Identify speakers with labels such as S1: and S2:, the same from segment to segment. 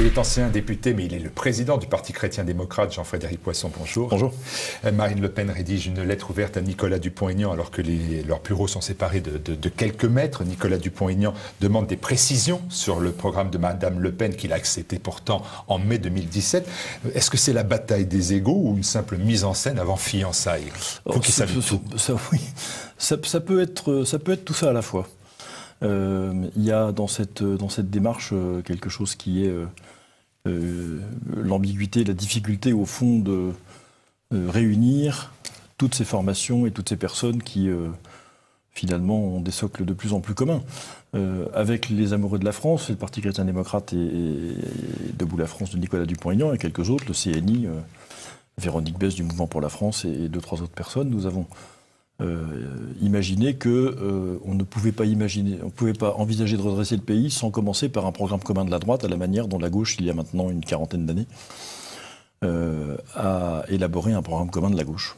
S1: Il est ancien député, mais il est le président du Parti chrétien-démocrate, Jean-Frédéric Poisson, bonjour.
S2: Bonjour.
S1: Marine Le Pen rédige une lettre ouverte à Nicolas Dupont-Aignan alors que leurs bureaux sont séparés de quelques mètres. Nicolas Dupont-Aignan demande des précisions sur le programme de Madame Le Pen qu'il a accepté pourtant en mai 2017. Est-ce que c'est la bataille des égos ou une simple mise en scène avant fiançailles? Vous qui savez tout.
S2: Oui, ça peut être tout ça à la fois. Il y a dans cette démarche quelque chose qui est l'ambiguïté, la difficulté au fond de réunir toutes ces formations et toutes ces personnes qui finalement ont des socles de plus en plus communs. Avec les amoureux de la France, le Parti chrétien-démocrate et Debout la France de Nicolas Dupont-Aignan et quelques autres, le CNI, Véronique Besse du Mouvement pour la France et 2-3 autres personnes, nous avons imaginé que on ne pouvait pas envisager de redresser le pays sans commencer par un programme commun de la droite, à la manière dont la gauche, il y a maintenant une quarantaine d'années, a élaboré un programme commun de la gauche,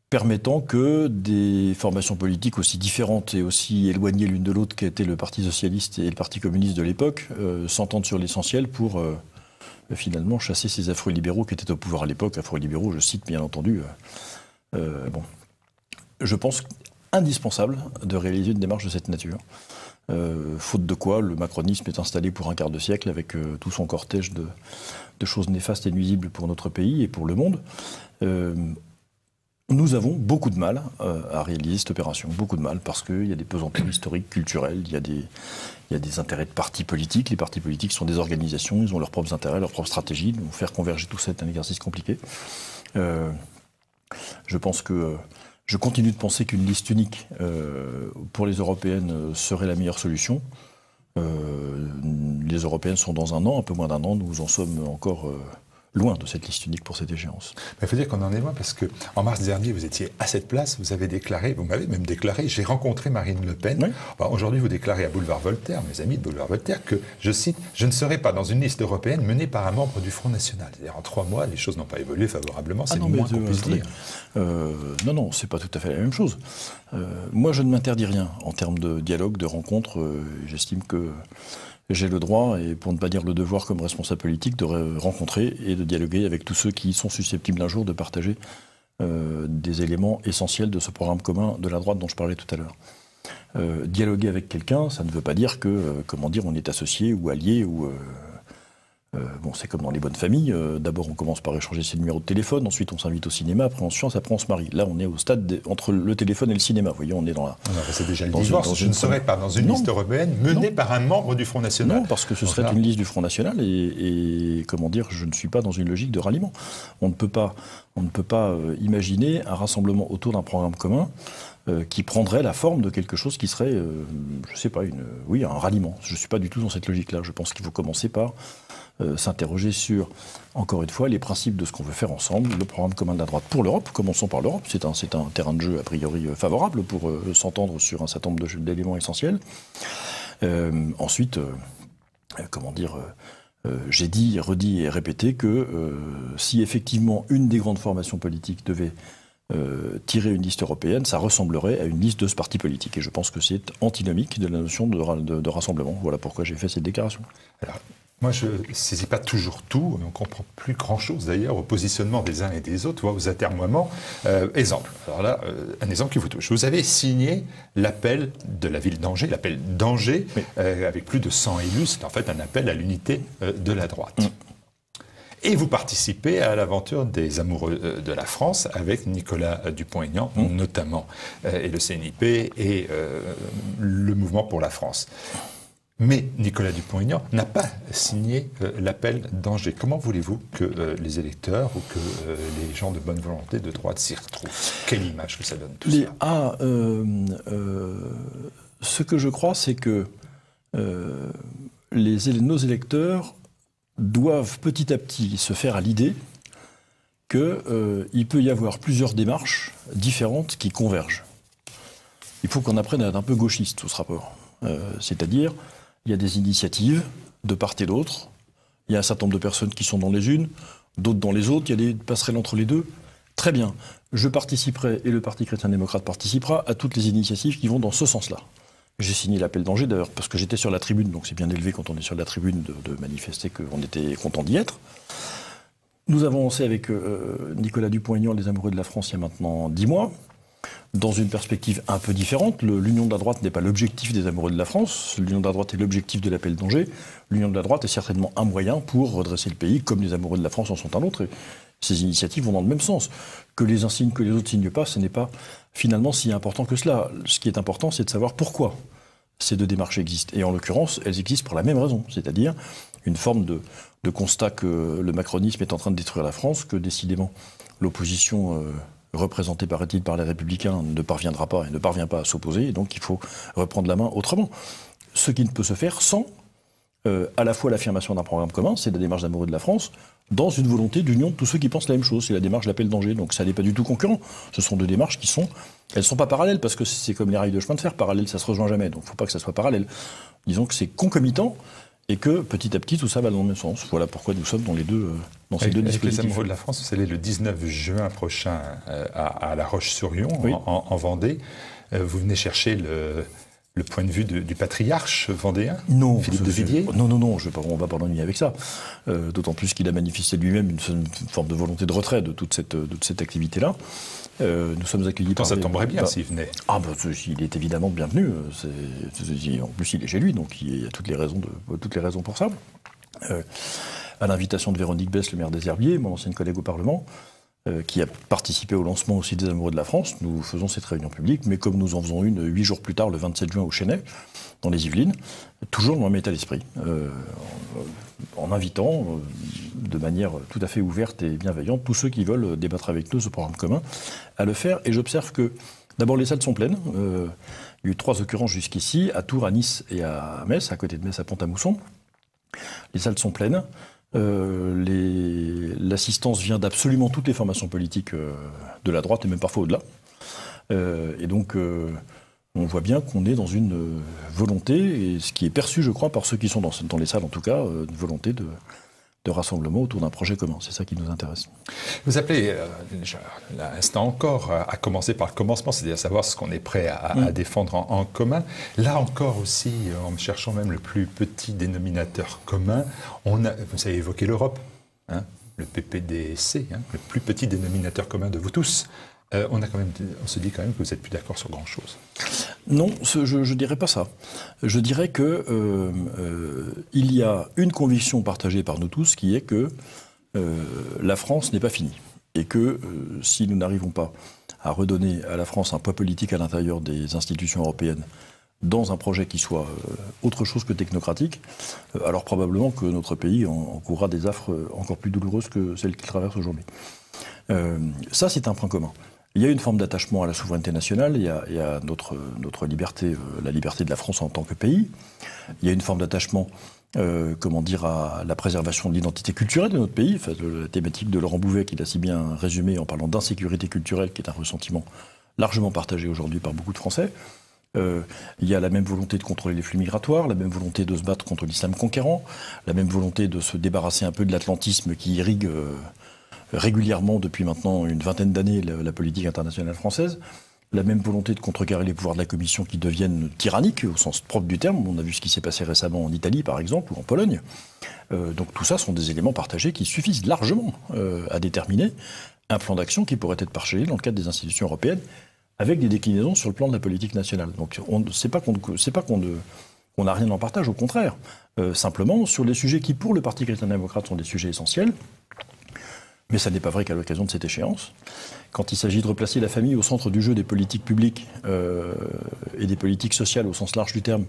S2: permettant que des formations politiques aussi différentes et aussi éloignées l'une de l'autre qu'étaient le Parti socialiste et le Parti communiste de l'époque s'entendent sur l'essentiel pour finalement chasser ces affreux libéraux qui étaient au pouvoir à l'époque. Affreux libéraux, je cite bien entendu. Je pense indispensable de réaliser une démarche de cette nature. Faute de quoi, le macronisme est installé pour un quart de siècle avec tout son cortège de choses néfastes et nuisibles pour notre pays et pour le monde. Nous avons beaucoup de mal à réaliser cette opération, beaucoup de mal, parce qu'il y a des pesanteurs historiques, culturelles, il y a des intérêts de partis politiques. Les partis politiques sont des organisations, ils ont leurs propres intérêts, leurs propres stratégies. Donc faire converger tout ça est un exercice compliqué. Je continue de penser qu'une liste unique pour les européennes serait la meilleure solution. Les européennes sont dans un an, un peu moins d'un an. Nous en sommes encore loin de cette liste unique pour cette échéance.
S1: Il faut dire qu'on en est loin parce qu'en mars dernier, vous étiez à cette place, vous m'avez même déclaré, j'ai rencontré Marine Le Pen. Oui. Bon, aujourd'hui, vous déclarez à Boulevard Voltaire, mes amis de Boulevard Voltaire, que, je cite, je ne serai pas dans une liste européenne menée par un membre du Front National. C'est-à-dire en 3 mois, les choses n'ont pas évolué favorablement, c'est le moins qu'on puisse dire.
S2: Non, c'est pas tout à fait la même chose. Moi, je ne m'interdis rien en termes de dialogue, de rencontre. J'estime que j'ai le droit, et pour ne pas dire le devoir comme responsable politique, de rencontrer et de dialoguer avec tous ceux qui sont susceptibles un jour de partager des éléments essentiels de ce programme commun de la droite dont je parlais tout à l'heure. Dialoguer avec quelqu'un, ça ne veut pas dire que, on est associé ou allié ou... c'est comme dans les bonnes familles. D'abord, on commence par échanger ses numéros de téléphone. Ensuite, on s'invite au cinéma. Après, on se fiance. Après, on se marie. Là, on est au stade entre le téléphone et le cinéma. Vous voyez, on est dans la...
S1: c'est déjà le divorce. Je ne serai pas dans une liste européenne menée par un membre du Front National.
S2: Non, parce que ce serait une liste du Front National et je ne suis pas dans une logique de ralliement. On ne peut pas imaginer un rassemblement autour d'un programme commun qui prendrait la forme de quelque chose qui serait, un ralliement. Je ne suis pas du tout dans cette logique-là. Je pense qu'il faut commencer par s'interroger sur, encore une fois, les principes de ce qu'on veut faire ensemble, le programme commun de la droite pour l'Europe. Commençons par l'Europe, c'est un terrain de jeu a priori favorable pour s'entendre sur un certain nombre d'éléments essentiels. Ensuite, j'ai dit, redit et répété que si effectivement une des grandes formations politiques devait tirer une liste européenne, ça ressemblerait à une liste de ce parti politique. Et je pense que c'est antinomique de la notion de rassemblement. Voilà pourquoi j'ai fait cette déclaration.
S1: Alors, moi, je ne saisis pas toujours tout, on ne comprend plus grand-chose d'ailleurs au positionnement des uns et des autres, voire aux atermoiements. Exemple, alors là, un exemple qui vous touche. Vous avez signé l'appel de la ville d'Angers, l'appel d'Angers, oui. Avec plus de 100 élus. C'est en fait un appel à l'unité de la droite. Et vous participez à l'aventure des amoureux de la France avec Nicolas Dupont-Aignan, notamment, et le CNIP et le Mouvement pour la France. Mais Nicolas Dupont-Aignan n'a pas signé l'appel d'Angers. Comment voulez-vous que les électeurs ou que les gens de bonne volonté de droite s'y retrouvent? Quelle image que ça donne tout ça?
S2: Ce que je crois, c'est que nos électeurs doivent petit à petit se faire à l'idée qu'il peut y avoir plusieurs démarches différentes qui convergent. Il faut qu'on apprenne à être un peu gauchiste sous ce rapport. C'est-à-dire, il y a des initiatives de part et d'autre, il y a un certain nombre de personnes qui sont dans les unes, d'autres dans les autres, il y a des passerelles entre les deux. Très bien, je participerai, et le Parti chrétien-démocrate participera, à toutes les initiatives qui vont dans ce sens-là. J'ai signé l'appel d'Angers, d'ailleurs, parce que j'étais sur la tribune, donc c'est bien élevé quand on est sur la tribune de manifester qu'on était content d'y être. Nous avons lancé avec Nicolas Dupont-Aignan, les Amoureux de la France, il y a maintenant 10 mois, dans une perspective un peu différente. L'union de la droite n'est pas l'objectif des Amoureux de la France, l'union de la droite est l'objectif de l'appel d'Angers. L'union de la droite est certainement un moyen pour redresser le pays, comme les Amoureux de la France en sont un autre. Et ces initiatives vont dans le même sens. Que les uns signent, que les autres signent pas, ce n'est pas finalement si important que cela. Ce qui est important, c'est de savoir pourquoi ces deux démarches existent. Et en l'occurrence, elles existent pour la même raison, c'est-à-dire une forme de constat que le macronisme est en train de détruire la France, que décidément l'opposition représentée, paraît-il, par les Républicains ne parviendra pas et ne parvient pas à s'opposer, et donc il faut reprendre la main autrement. Ce qui ne peut se faire sans à la fois l'affirmation d'un programme commun, c'est la démarche d'Amoureux de la France, dans une volonté d'union de tous ceux qui pensent la même chose. C'est la démarche de l'appel d'Angers, donc ça n'est pas du tout concurrent. Ce sont deux démarches qui sont... Elles ne sont pas parallèles, parce que c'est comme les rails de chemin de fer, parallèles, ça ne se rejoint jamais, donc il ne faut pas que ça soit parallèle. Disons que c'est concomitant, et que petit à petit, tout ça va dans le même sens. Voilà pourquoi nous sommes dans ces deux dispositifs.
S1: Avec les Amoureux de la France, vous allez le 19 juin prochain à La Roche-sur-Yon, oui, en Vendée. Vous venez chercher le point de vue du patriarche vendéen,
S2: non,
S1: Philippe de Villiers.
S2: Non, on va pas l'ennuyer avec ça. D'autant plus qu'il a manifesté lui-même une forme de volonté de retrait de toute cette activité-là. Nous sommes accueillis par...
S1: Ça tomberait bien s'il venait.
S2: Ah ben, il est évidemment bienvenu. En plus, il est chez lui, donc il y a toutes les raisons pour ça. À l'invitation de Véronique Besse, le maire des Herbiers, mon ancienne collègue au Parlement, qui a participé au lancement aussi des Amoureux de la France, nous faisons cette réunion publique, mais comme nous en faisons une 8 jours plus tard, le 27 juin au Chesnay, dans les Yvelines, toujours dans le même état d'esprit, en invitant de manière tout à fait ouverte et bienveillante tous ceux qui veulent débattre avec nous ce programme commun à le faire. Et j'observe que, d'abord, les salles sont pleines. Il y a eu 3 occurrences jusqu'ici, à Tours, à Nice et à Metz, à côté de Metz, à Pont-à-Mousson. Les salles sont pleines. L'assistance vient d'absolument toutes les formations politiques de la droite et même parfois au-delà. Et donc, on voit bien qu'on est dans une volonté, et ce qui est perçu, je crois, par ceux qui sont dans les salles en tout cas, une volonté de rassemblement autour d'un projet commun. C'est ça qui nous intéresse.
S1: Vous appelez, l'instant encore, à commencer par le commencement, c'est-à-dire savoir ce qu'on est prêt à défendre en commun. Là encore aussi, en cherchant même le plus petit dénominateur commun, vous avez évoqué l'Europe, hein, le PPDC, hein, le plus petit dénominateur commun de vous tous. On se dit quand même que vous n'êtes plus d'accord sur grand-chose.
S2: Non, je ne dirais pas ça. Je dirais que il y a une conviction partagée par nous tous qui est que la France n'est pas finie. Et que si nous n'arrivons pas à redonner à la France un poids politique à l'intérieur des institutions européennes dans un projet qui soit autre chose que technocratique, alors probablement que notre pays encourra des affres encore plus douloureuses que celles qu'il traverse aujourd'hui. Ça, c'est un point commun. Il y a une forme d'attachement à la souveraineté nationale, il y a notre liberté, la liberté de la France en tant que pays. Il y a une forme d'attachement, à la préservation de l'identité culturelle de notre pays. Enfin, la thématique de Laurent Bouvet, qui l'a si bien résumé en parlant d'insécurité culturelle, qui est un ressentiment largement partagé aujourd'hui par beaucoup de Français. Il y a la même volonté de contrôler les flux migratoires, la même volonté de se battre contre l'islam conquérant, la même volonté de se débarrasser un peu de l'atlantisme qui irrigue régulièrement depuis maintenant une vingtaine d'années la politique internationale française, la même volonté de contrecarrer les pouvoirs de la Commission qui deviennent tyranniques au sens propre du terme. On a vu ce qui s'est passé récemment en Italie par exemple ou en Pologne. Donc tout ça sont des éléments partagés qui suffisent largement à déterminer un plan d'action qui pourrait être partagé dans le cadre des institutions européennes avec des déclinaisons sur le plan de la politique nationale. Donc c'est pas qu'on n'a rien en partage, au contraire. Simplement sur les sujets qui pour le Parti chrétien-démocrate sont des sujets essentiels. Mais ça n'est pas vrai qu'à l'occasion de cette échéance. Quand il s'agit de replacer la famille au centre du jeu des politiques publiques et des politiques sociales au sens large du terme,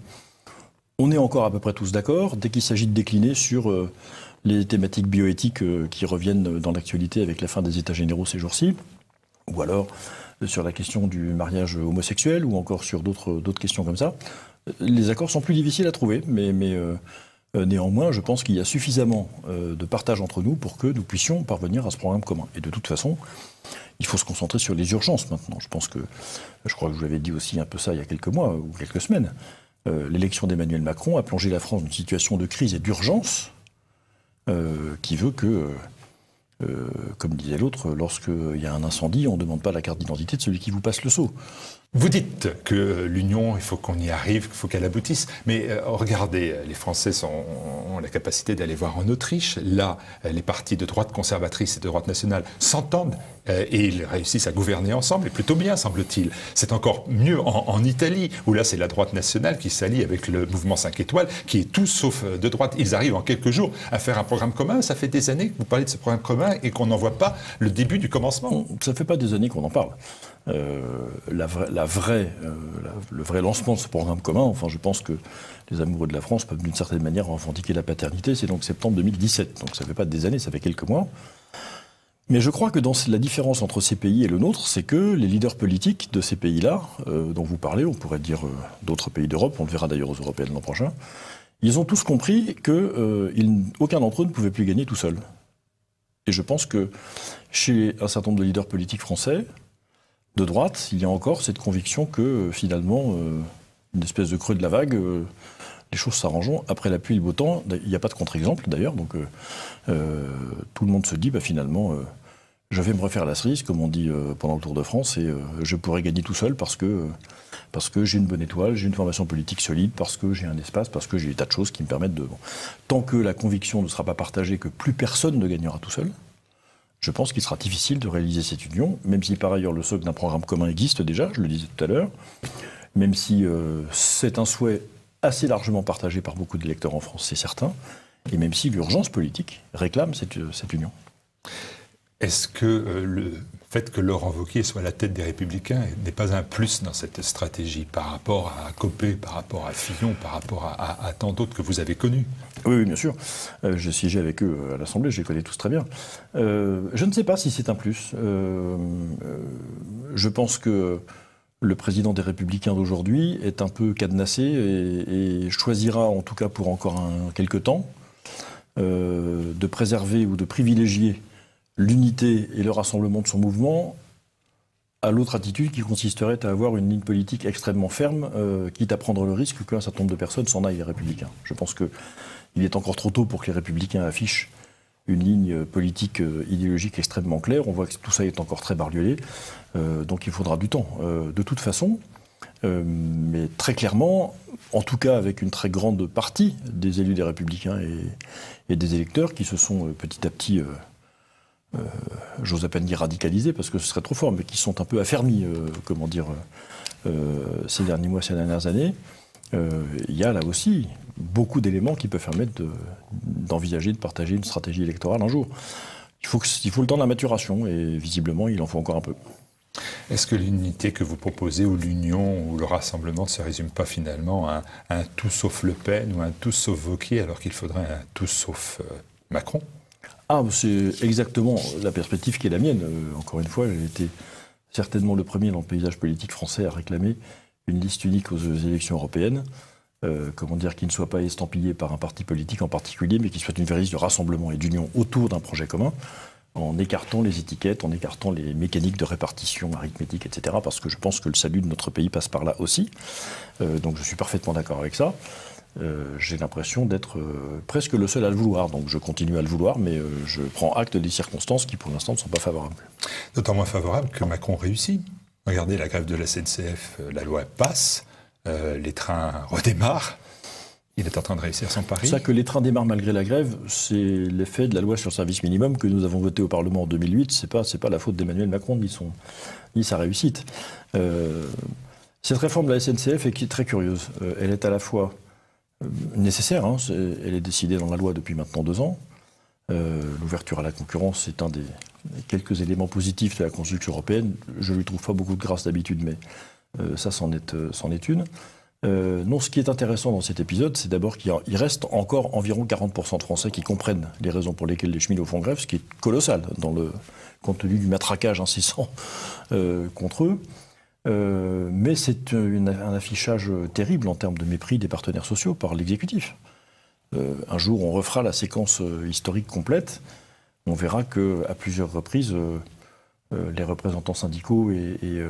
S2: on est encore à peu près tous d'accord. Dès qu'il s'agit de décliner sur les thématiques bioéthiques qui reviennent dans l'actualité avec la fin des États généraux ces jours-ci, ou alors sur la question du mariage homosexuel, ou encore sur d'autres questions comme ça, les accords sont plus difficiles à trouver, mais néanmoins, je pense qu'il y a suffisamment de partage entre nous pour que nous puissions parvenir à ce programme commun. Et de toute façon, il faut se concentrer sur les urgences maintenant. Je crois que je vous avais dit aussi un peu ça il y a quelques mois ou quelques semaines. L'élection d'Emmanuel Macron a plongé la France dans une situation de crise et d'urgence qui veut que, comme disait l'autre, lorsqu'il y a un incendie, on ne demande pas la carte d'identité de celui qui vous passe le seau.
S1: Vous dites que l'union, il faut qu'on y arrive, qu'il faut qu'elle aboutisse. Mais regardez, les Français ont la capacité d'aller voir en Autriche. Là, les partis de droite conservatrice et de droite nationale s'entendent et ils réussissent à gouverner ensemble, et plutôt bien, semble-t-il. C'est encore mieux en Italie, où là, c'est la droite nationale qui s'allie avec le mouvement 5 étoiles, qui est tout sauf de droite. Ils arrivent en quelques jours à faire un programme commun. Ça fait des années que vous parlez de ce programme commun et qu'on n'en voit pas le début du commencement.
S2: Ça ne fait pas des années qu'on en parle. Le vrai lancement de ce programme commun, enfin je pense que les amoureux de la France peuvent d'une certaine manière revendiquer la paternité, c'est donc septembre 2017, donc ça ne fait pas des années, ça fait quelques mois. Mais je crois que la différence entre ces pays et le nôtre, c'est que les leaders politiques de ces pays-là, dont vous parlez, on pourrait dire d'autres pays d'Europe, on le verra d'ailleurs aux européennes l'an prochain, ils ont tous compris qu'aucun d'entre eux ne pouvait plus gagner tout seul. Et je pense que chez un certain nombre de leaders politiques français, de droite, il y a encore cette conviction que finalement, une espèce de creux de la vague, les choses s'arrangeront après la pluie et le beau temps. Il n'y a pas de contre-exemple d'ailleurs, donc tout le monde se dit finalement, je vais me refaire la cerise, comme on dit pendant le Tour de France, et je pourrais gagner tout seul parce que j'ai une bonne étoile, j'ai une formation politique solide, parce que j'ai un espace, parce que j'ai des tas de choses qui me permettent de... Bon. Tant que la conviction ne sera pas partagée que plus personne ne gagnera tout seul, je pense qu'il sera difficile de réaliser cette union, même si par ailleurs le socle d'un programme commun existe déjà, je le disais tout à l'heure, même si c'est un souhait assez largement partagé par beaucoup d'électeurs en France, c'est certain, et même si l'urgence politique réclame cette union.
S1: Est-ce que le fait que Laurent Wauquiez soit à la tête des Républicains n'est pas un plus dans cette stratégie par rapport à Copé, par rapport à Fillon, par rapport à tant d'autres que vous avez connus?
S2: Oui, bien sûr. Je siégeais avec eux à l'Assemblée, je les connais tous très bien. Je ne sais pas si c'est un plus. Je pense que le président des Républicains d'aujourd'hui est un peu cadenassé et choisira, en tout cas pour encore quelques temps, de préserver ou de privilégier l'unité et le rassemblement de son mouvement à l'autre attitude qui consisterait à avoir une ligne politique extrêmement ferme, quitte à prendre le risque qu'un certain nombre de personnes s'en aillent les Républicains. Je pense qu'il est encore trop tôt pour que les Républicains affichent une ligne politique idéologique extrêmement claire. On voit que tout ça est encore très bariolé, donc il faudra du temps. De toute façon, mais très clairement, en tout cas avec une très grande partie des élus des Républicains et des électeurs qui se sont petit à petit... j'ose à peine dire radicalisés parce que ce serait trop fort, mais qui sont un peu affermis, ces derniers mois, ces dernières années. Il y a là aussi beaucoup d'éléments qui peuvent permettre d'envisager de partager une stratégie électorale un jour. Il faut le temps de la maturation et visiblement il en faut encore un peu.
S1: Est-ce que l'unité que vous proposez, ou l'union, ou le rassemblement ne se résume pas finalement à un tout sauf Le Pen ou un tout sauf Wauquiez, alors qu'il faudrait un tout sauf Macron?
S2: Ah, c'est exactement la perspective qui est la mienne. Encore une fois, j'ai été certainement le premier dans le paysage politique français à réclamer une liste unique aux élections européennes. Qui ne soit pas estampillée par un parti politique en particulier, mais qui soit une vraie liste de rassemblement et d'union autour d'un projet commun, en écartant les étiquettes, en écartant les mécaniques de répartition arithmétique, etc. Parce que je pense que le salut de notre pays passe par là aussi. Donc je suis parfaitement d'accord avec ça. J'ai l'impression d'être presque le seul à le vouloir, donc je continue à le vouloir, mais je prends acte des circonstances qui pour l'instant ne sont pas favorables.
S1: D'autant moins favorables que Macron réussit. Regardez la grève de la SNCF, la loi passe, les trains redémarrent, il est en train de réussir son pari.
S2: C'est ça que les trains démarrent malgré la grève, c'est l'effet de la loi sur le service minimum que nous avons voté au Parlement en 2008, c'est pas la faute d'Emmanuel Macron ni sa réussite. Cette réforme de la SNCF est très curieuse, elle est à la fois nécessaire, elle est décidée dans la loi depuis maintenant 2 ans. L'ouverture à la concurrence est un des quelques éléments positifs de la construction européenne. Je ne lui trouve pas beaucoup de grâce d'habitude, mais ça c'en est une. Non, ce qui est intéressant dans cet épisode, c'est d'abord qu'il reste encore environ 40% de Français qui comprennent les raisons pour lesquelles les cheminots font grève, ce qui est colossal compte tenu du matraquage incessant contre eux. Mais c'est un affichage terrible en termes de mépris des partenaires sociaux par l'exécutif. Un jour, on refera la séquence historique complète. On verra qu'à plusieurs reprises, les représentants syndicaux et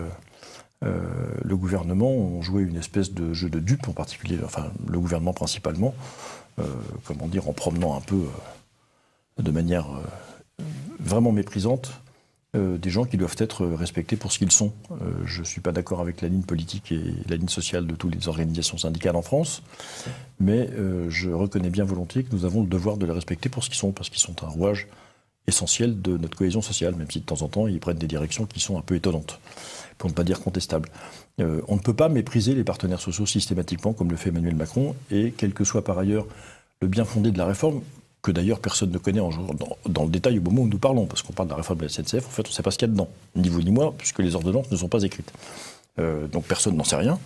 S2: le gouvernement ont joué une espèce de jeu de dupe, en particulier, enfin le gouvernement principalement, en promenant un peu de manière vraiment méprisante des gens qui doivent être respectés pour ce qu'ils sont. Je ne suis pas d'accord avec la ligne politique et la ligne sociale de toutes les organisations syndicales en France, mais je reconnais bien volontiers que nous avons le devoir de les respecter pour ce qu'ils sont, parce qu'ils sont un rouage essentiel de notre cohésion sociale, même si de temps en temps ils prennent des directions qui sont un peu étonnantes, pour ne pas dire contestables. On ne peut pas mépriser les partenaires sociaux systématiquement, comme le fait Emmanuel Macron, et quel que soit par ailleurs le bien fondé de la réforme, que d'ailleurs personne ne connaît dans le détail au moment où nous parlons, parce qu'on parle de la réforme de la SNCF, en fait on ne sait pas ce qu'il y a dedans, ni vous ni moi, puisque les ordonnances ne sont pas écrites. Donc personne n'en sait rien.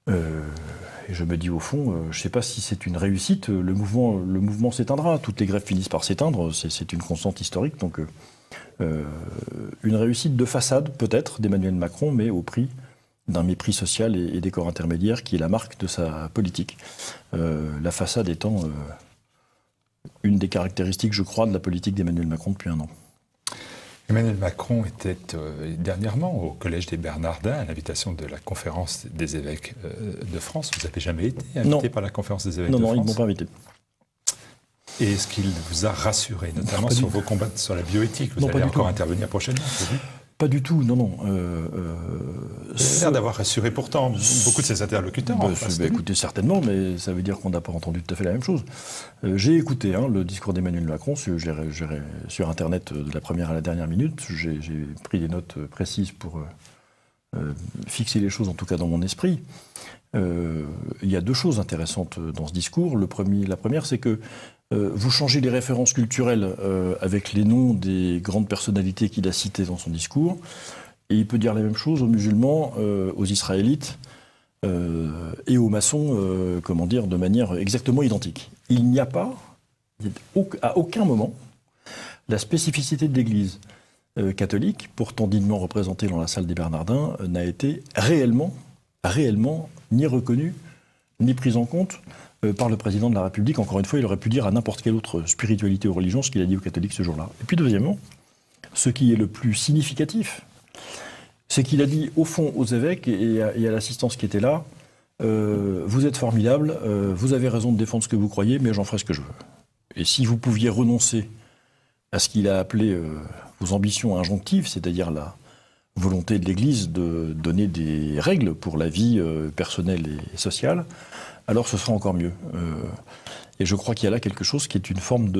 S2: Et je me dis au fond, je ne sais pas si c'est une réussite, le mouvement s'éteindra, toutes les grèves finissent par s'éteindre, c'est une constante historique, donc une réussite de façade peut-être d'Emmanuel Macron, mais au prix d'un mépris social et des corps intermédiaires qui est la marque de sa politique. La façade étant une des caractéristiques, je crois, de la politique d'Emmanuel Macron depuis un an.
S1: Emmanuel Macron était dernièrement au Collège des Bernardins à l'invitation de la Conférence des évêques de France. Vous n'avez jamais été invité par la Conférence des évêques de France?
S2: Non, ils ne m'ont pas invité.
S1: Et est-ce qu'il vous a rassuré, notamment sur vos combats sur la bioéthique? Vous allez encore intervenir prochainement, c'est vu?
S2: Pas du tout, non.
S1: Ça a l'air d'avoir rassuré pourtant beaucoup de ses interlocuteurs.
S2: Écoutez, certainement, mais ça veut dire qu'on n'a pas entendu tout à fait la même chose. J'ai écouté le discours d'Emmanuel Macron sur Internet de la première à la dernière minute. J'ai pris des notes précises pour fixer les choses, en tout cas dans mon esprit. Il y a deux choses intéressantes dans ce discours. La première, c'est que vous changez les références culturelles avec les noms des grandes personnalités qu'il a citées dans son discours, et il peut dire la même chose aux musulmans, aux israélites et aux maçons, de manière exactement identique. Il n'y a pas, à aucun moment, la spécificité de l'Église catholique, pourtant dignement représentée dans la salle des Bernardins, n'a été réellement ni reconnue, ni prise en compte par le président de la République. Encore une fois, il aurait pu dire à n'importe quelle autre spiritualité ou religion ce qu'il a dit aux catholiques ce jour-là. Et puis deuxièmement, ce qui est le plus significatif, c'est qu'il a dit au fond aux évêques et à l'assistance qui était là, vous êtes formidables, vous avez raison de défendre ce que vous croyez, mais j'en ferai ce que je veux. Et si vous pouviez renoncer à ce qu'il a appelé vos ambitions injonctives, c'est-à-dire la volonté de l'Église de donner des règles pour la vie personnelle et sociale, alors ce sera encore mieux. Et je crois qu'il y a là quelque chose qui est une forme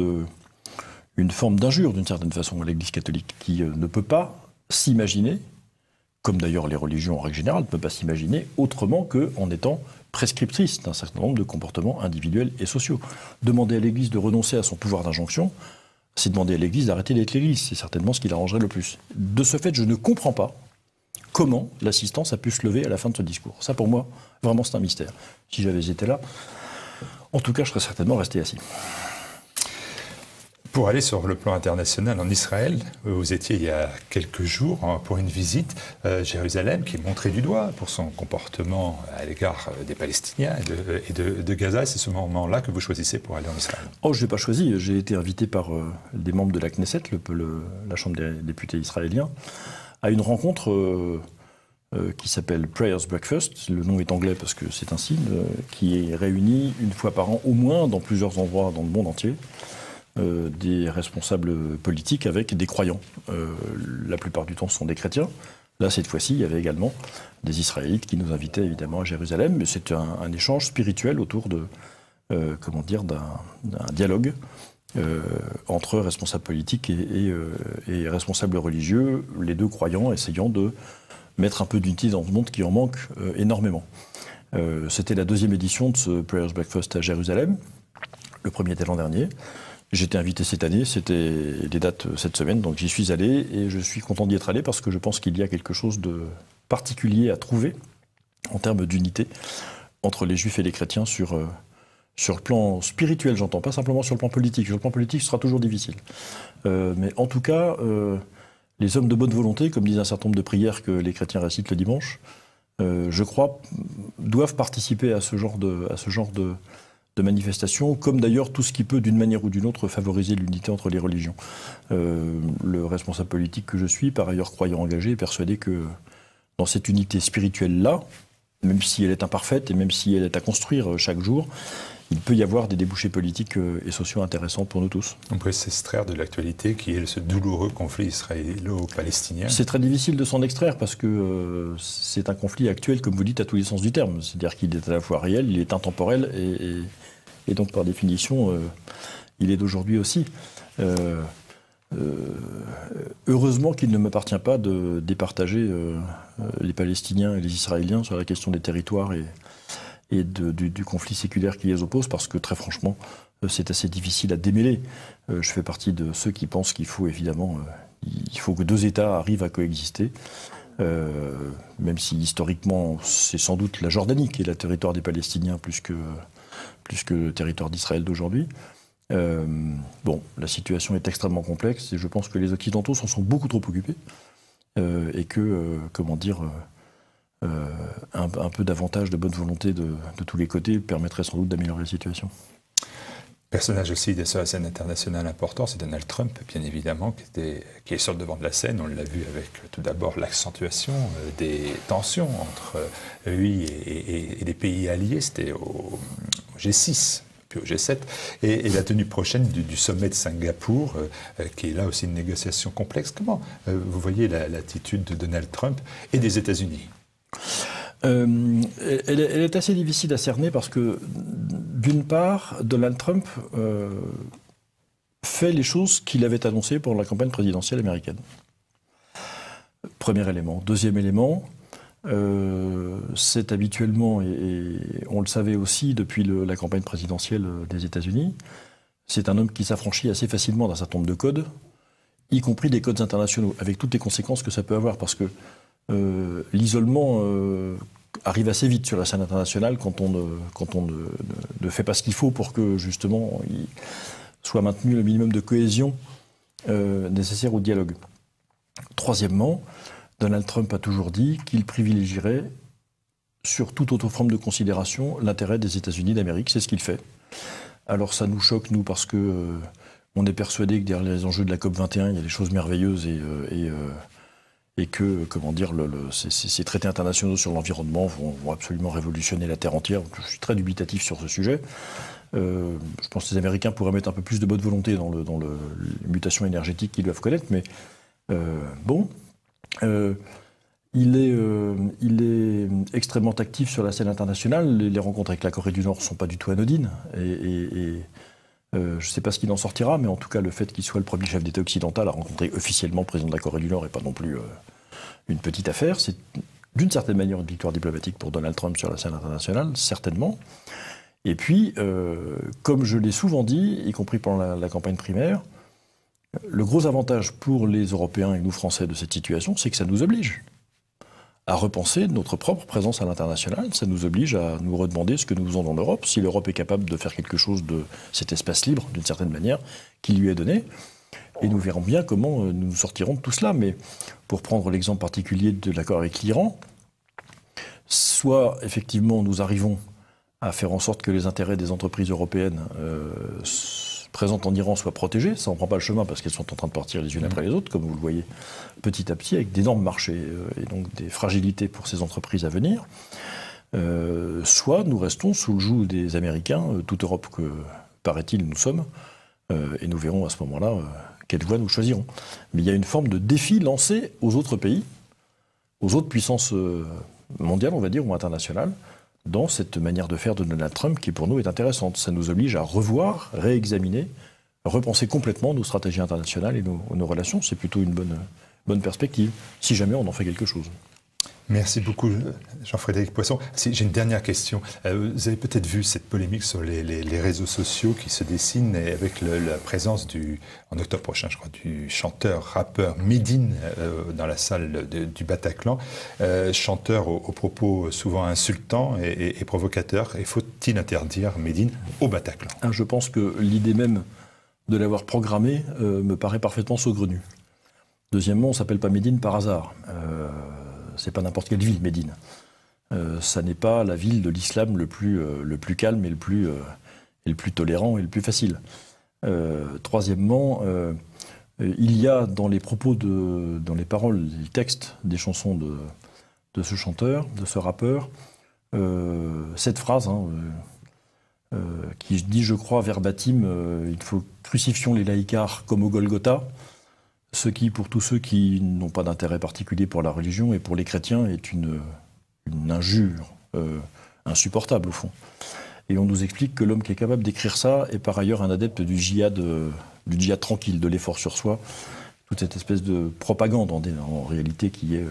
S2: d'injure, d'une certaine façon, à l'Église catholique, qui ne peut pas s'imaginer, comme d'ailleurs les religions en règle générale, ne peut pas s'imaginer autrement qu'en étant prescriptrice d'un certain nombre de comportements individuels et sociaux. Demander à l'Église de renoncer à son pouvoir d'injonction, c'est demander à l'Église d'arrêter d'être l'Église. C'est certainement ce qui l'arrangerait le plus. De ce fait, je ne comprends pas comment l'assistance a pu se lever à la fin de ce discours. Ça, pour moi, vraiment, c'est un mystère. Si j'avais été là, en tout cas, je serais certainement resté assis.
S1: Pour aller sur le plan international en Israël, vous étiez il y a quelques jours pour une visite Jérusalem qui est montrée du doigt pour son comportement à l'égard des Palestiniens et de Gaza. Et c'est ce moment-là que vous choisissez pour aller en Israël.
S2: Oh, je n'ai pas choisi. J'ai été invité par des membres de la Knesset, la Chambre des députés israéliens, à une rencontre qui s'appelle Prayers Breakfast. Le nom est anglais parce que c'est un signe, qui est réuni une fois par an au moins dans plusieurs endroits dans le monde entier. Des responsables politiques avec des croyants. La plupart du temps, ce sont des chrétiens. Là, cette fois-ci, il y avait également des Israélites qui nous invitaient évidemment à Jérusalem. Mais c'est un échange spirituel autour d'un dialogue entre responsables politiques et responsables religieux, les deux croyants essayant de mettre un peu d'unité dans ce monde qui en manque énormément. C'était la deuxième édition de ce Prayers Breakfast à Jérusalem. Le premier était l'an dernier. J'étais invité cette année, c'était les dates cette semaine, donc j'y suis allé et je suis content d'y être allé parce que je pense qu'il y a quelque chose de particulier à trouver en termes d'unité entre les juifs et les chrétiens sur le plan spirituel, j'entends, pas simplement sur le plan politique. Sur le plan politique, ce sera toujours difficile. Mais en tout cas, les hommes de bonne volonté, comme disent un certain nombre de prières que les chrétiens récitent le dimanche, je crois, doivent participer à ce genre de manifestations, comme d'ailleurs tout ce qui peut, d'une manière ou d'une autre, favoriser l'unité entre les religions. Le responsable politique que je suis, par ailleurs croyant engagé, est persuadé que dans cette unité spirituelle-là, même si elle est imparfaite et même si elle est à construire chaque jour, il peut y avoir des débouchés politiques et sociaux intéressants pour nous tous.
S1: On peut s'extraire de l'actualité qui est ce douloureux conflit israélo-palestinien.
S2: C'est très difficile de s'en extraire parce que c'est un conflit actuel, comme vous dites, à tous les sens du terme. C'est-à-dire qu'il est à la fois réel, il est intemporel et donc par définition, il est d'aujourd'hui aussi. Heureusement qu'il ne m'appartient pas de départager les Palestiniens et les Israéliens sur la question des territoires et du conflit séculaire qui les oppose, parce que très franchement, c'est assez difficile à démêler. Je fais partie de ceux qui pensent qu'il faut évidemment, il faut que deux États arrivent à coexister, même si historiquement c'est sans doute la Jordanie qui est le territoire des Palestiniens plus que le territoire d'Israël d'aujourd'hui. Bon, la situation est extrêmement complexe et je pense que les Occidentaux s'en sont beaucoup trop occupés et que, comment dire, un peu davantage de bonne volonté de tous les côtés permettrait sans doute d'améliorer la situation.
S1: Personnage aussi sur la scène internationale important, c'est Donald Trump, bien évidemment, qui est sur le devant de la scène. On l'a vu avec tout d'abord l'accentuation des tensions entre lui et les pays alliés. C'était au G6. Puis au G7, et la tenue prochaine du sommet de Singapour, qui est là aussi une négociation complexe. Comment vous voyez l'attitude de Donald Trump et des États-Unis ?
S2: Elle est assez difficile à cerner parce que, d'une part, Donald Trump fait les choses qu'il avait annoncées pour la campagne présidentielle américaine. Premier élément. Deuxième élément, c'est habituellement, et on le savait aussi depuis la campagne présidentielle des États-Unis, c'est un homme qui s'affranchit assez facilement d'un certain nombre de codes, y compris des codes internationaux, avec toutes les conséquences que ça peut avoir, parce que l'isolement arrive assez vite sur la scène internationale quand on ne fait pas ce qu'il faut pour que justement il soit maintenu le minimum de cohésion nécessaire au dialogue. Troisièmement, Donald Trump a toujours dit qu'il privilégierait, sur toute autre forme de considération, l'intérêt des États-Unis d'Amérique. C'est ce qu'il fait. Alors ça nous choque, nous, parce que on est persuadé que derrière les enjeux de la COP21, il y a des choses merveilleuses et que, comment dire, ces traités internationaux sur l'environnement vont absolument révolutionner la Terre entière. Je suis très dubitatif sur ce sujet. Je pense que les Américains pourraient mettre un peu plus de bonne volonté dans les mutations énergétiques qu'ils doivent connaître, mais bon... Il est extrêmement actif sur la scène internationale. Les rencontres avec la Corée du Nord ne sont pas du tout anodines. Je ne sais pas ce qu'il en sortira, mais en tout cas, le fait qu'il soit le premier chef d'État occidental à rencontrer officiellement le président de la Corée du Nord n'est pas non plus une petite affaire. C'est d'une certaine manière une victoire diplomatique pour Donald Trump sur la scène internationale, certainement. Et puis, comme je l'ai souvent dit, y compris pendant la campagne primaire, le gros avantage pour les Européens et nous Français de cette situation, c'est que ça nous oblige à repenser notre propre présence à l'international. Ça nous oblige à nous redemander ce que nous faisons dans l'Europe, si l'Europe est capable de faire quelque chose de cet espace libre, d'une certaine manière, qui lui est donné. Et nous verrons bien comment nous sortirons de tout cela. Mais pour prendre l'exemple particulier de l'accord avec l'Iran, soit effectivement nous arrivons à faire en sorte que les intérêts des entreprises européennes présentes en Iran soient protégées. Ça, on ne prend pas le chemin parce qu'elles sont en train de partir les unes après les autres, comme vous le voyez petit à petit, avec d'énormes marchés et donc des fragilités pour ces entreprises à venir. Soit nous restons sous le joug des Américains, toute Europe que, paraît-il, nous sommes, et nous verrons à ce moment-là quelle voie nous choisirons. Mais il y a une forme de défi lancé aux autres pays, aux autres puissances mondiales, on va dire, ou internationales, dans cette manière de faire de Donald Trump qui, pour nous, est intéressante. Ça nous oblige à revoir, réexaminer, repenser complètement nos stratégies internationales et nos relations. C'est plutôt une bonne perspective, si jamais on en fait quelque chose.
S1: Merci beaucoup, Jean-Frédéric Poisson. J'ai une dernière question. Vous avez peut-être vu cette polémique sur les réseaux sociaux qui se dessine avec la présence en octobre prochain, je crois, du chanteur-rappeur Medine dans la salle du Bataclan. Chanteur aux propos souvent insultants et provocateurs. Et faut-il interdire Medine au Bataclan ?
S2: Je pense que l'idée même de l'avoir programmé me paraît parfaitement saugrenue. Deuxièmement, on ne s'appelle pas Medine par hasard. C'est pas n'importe quelle ville, Médine. Ça n'est pas la ville de l'islam le plus calme et le plus tolérant et le plus facile. Troisièmement, il y a dans les propos, dans les paroles, les textes des chansons de ce chanteur, de ce rappeur, cette phrase qui dit, je crois, verbatim, il faut crucifions les laïcards comme au Golgotha, ce qui, pour tous ceux qui n'ont pas d'intérêt particulier pour la religion et pour les chrétiens, est une injure insupportable, au fond. Et on nous explique que l'homme qui est capable d'écrire ça est par ailleurs un adepte du djihad tranquille, de l'effort sur soi, toute cette espèce de propagande en réalité qui est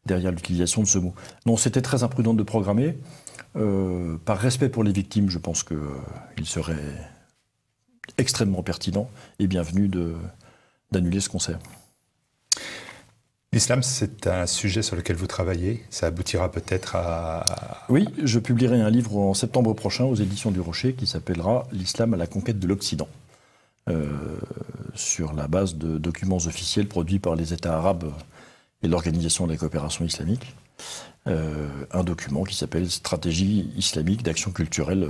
S2: derrière l'utilisation de ce mot. Non, c'était très imprudent de programmer. Par respect pour les victimes, je pense qu'il serait extrêmement pertinent et bienvenu d'annuler ce concert.
S1: L'islam, c'est un sujet sur lequel vous travaillez. Ça aboutira peut-être à...
S2: Oui, je publierai un livre en septembre prochain aux éditions du Rocher qui s'appellera « L'islam à la conquête de l'Occident ». Sur la base de documents officiels produits par les États arabes et l'Organisation de la coopération islamique. Un document qui s'appelle « Stratégie islamique d'action culturelle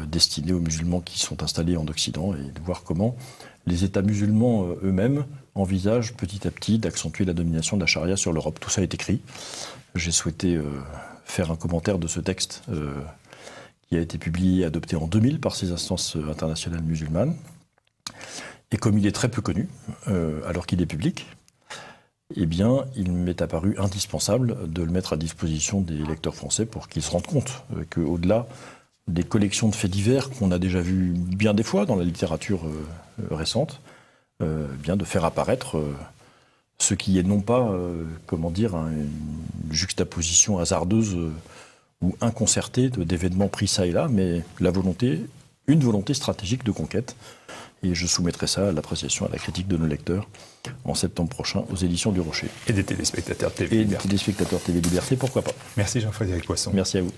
S2: destinée aux musulmans qui sont installés en Occident » et de voir comment les États musulmans eux-mêmes envisagent petit à petit d'accentuer la domination de la charia sur l'Europe. Tout ça est écrit. J'ai souhaité faire un commentaire de ce texte qui a été publié et adopté en 2000 par ces instances internationales musulmanes. Et comme il est très peu connu, alors qu'il est public, eh bien, il m'est apparu indispensable de le mettre à disposition des lecteurs français pour qu'ils se rendent compte qu'au-delà des collections de faits divers qu'on a déjà vues bien des fois dans la littérature récente, bien de faire apparaître ce qui est non pas, une juxtaposition hasardeuse ou inconcertée d'événements pris ça et là, mais une volonté stratégique de conquête. Et je soumettrai ça à l'appréciation, à la critique de nos lecteurs en septembre prochain aux éditions du Rocher.
S1: Et des téléspectateurs TV Liberté.
S2: Et des téléspectateurs TV Liberté, pourquoi pas.
S1: Merci Jean-Frédéric Poisson.
S2: Merci à vous.